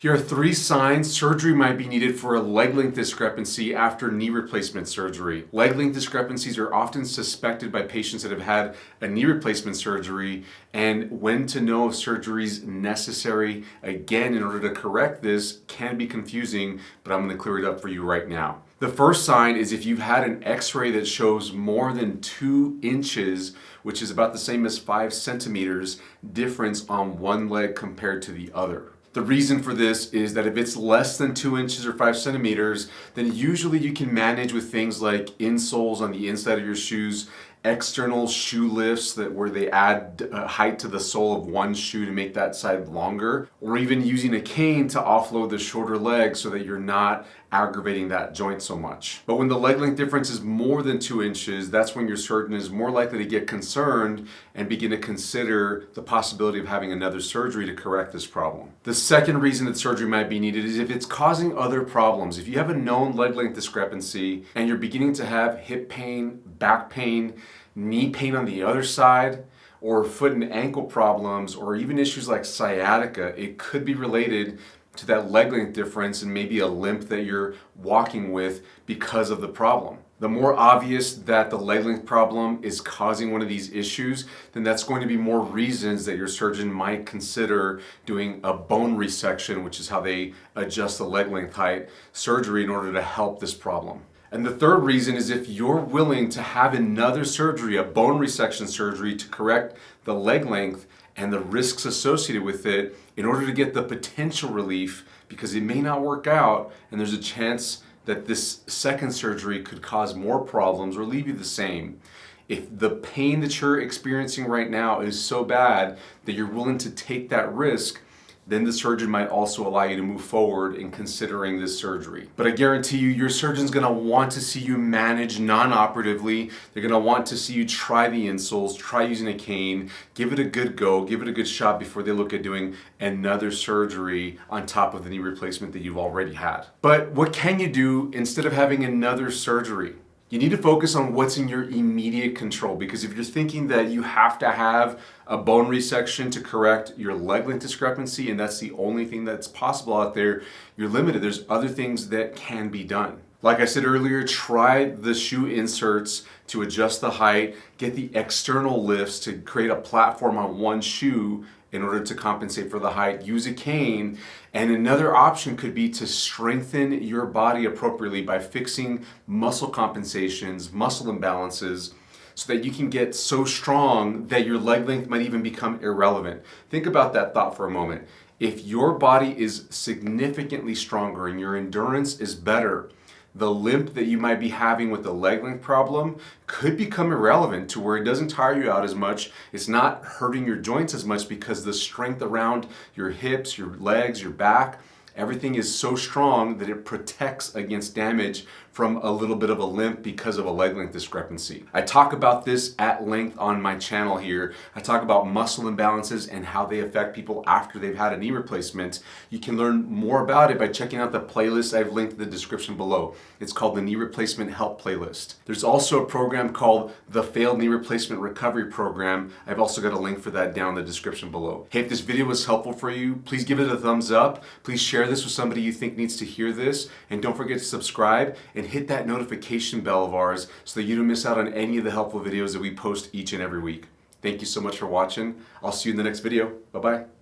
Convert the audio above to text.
Here are 3 signs surgery might be needed for a leg length discrepancy after knee replacement surgery. Leg length discrepancies are often suspected by patients that have had a knee replacement surgery, and when to know if surgery is necessary, again, in order to correct this, can be confusing, but I'm going to clear it up for you right now. The first sign is if you've had an x-ray that shows more than 2 inches, which is about the same as 5 centimeters, difference on one leg compared to the other. The reason for this is that if it's less than 2 inches or 5 centimeters, then usually you can manage with things like insoles on the inside of your shoes, external shoe lifts where they add height to the sole of one shoe to make that side longer, or even using a cane to offload the shorter leg so that you're not aggravating that joint so much. But when the leg length difference is more than 2 inches, that's when your surgeon is more likely to get concerned and begin to consider the possibility of having another surgery to correct this problem. The second reason that surgery might be needed is if it's causing other problems. If you have a known leg length discrepancy and you're beginning to have hip pain, back pain, knee pain on the other side, or foot and ankle problems, or even issues like sciatica, it could be related to that leg length difference and maybe a limp that you're walking with because of the problem. The more obvious that the leg length problem is causing one of these issues, then that's going to be more reasons that your surgeon might consider doing a bone resection, which is how they adjust the leg length height, surgery in order to help this problem. And the third reason is if you're willing to have another surgery, a bone resection surgery, to correct the leg length and the risks associated with it in order to get the potential relief, because it may not work out and there's a chance that this second surgery could cause more problems or leave you the same. If the pain that you're experiencing right now is so bad that you're willing to take that risk, then the surgeon might also allow you to move forward in considering this surgery. But I guarantee you, your surgeon's gonna want to see you manage non-operatively. They're gonna want to see you try the insoles, try using a cane, give it a good go, give it a good shot before they look at doing another surgery on top of the knee replacement that you've already had. But what can you do instead of having another surgery? You need to focus on what's in your immediate control, because if you're thinking that you have to have a bone resection to correct your leg length discrepancy and that's the only thing that's possible out there, you're limited. There's other things that can be done. Like I said earlier, try the shoe inserts to adjust the height, get the external lifts to create a platform on one shoe in order to compensate for the height. Use a cane. And another option could be to strengthen your body appropriately by fixing muscle compensations, muscle imbalances, so that you can get so strong that your leg length might even become irrelevant. Think about that thought for a moment. If your body is significantly stronger and your endurance is better, the limp that you might be having with the leg length problem could become irrelevant to where it doesn't tire you out as much. It's not hurting your joints as much because the strength around your hips, your legs, your back, everything is so strong that it protects against damage from a little bit of a limp because of a leg length discrepancy. I talk about this at length on my channel here. I talk about muscle imbalances and how they affect people after they've had a knee replacement. You can learn more about it by checking out the playlist I've linked in the description below. It's called the Knee Replacement Help Playlist. There's also a program called the Failed Knee Replacement Recovery Program. I've also got a link for that down in the description below. Hey, if this video was helpful for you, please give it a thumbs up. Please share this with somebody you think needs to hear this. And don't forget to subscribe and hit that notification bell of ours so that you don't miss out on any of the helpful videos that we post each and every week. Thank you so much for watching. I'll see you in the next video. Bye-bye.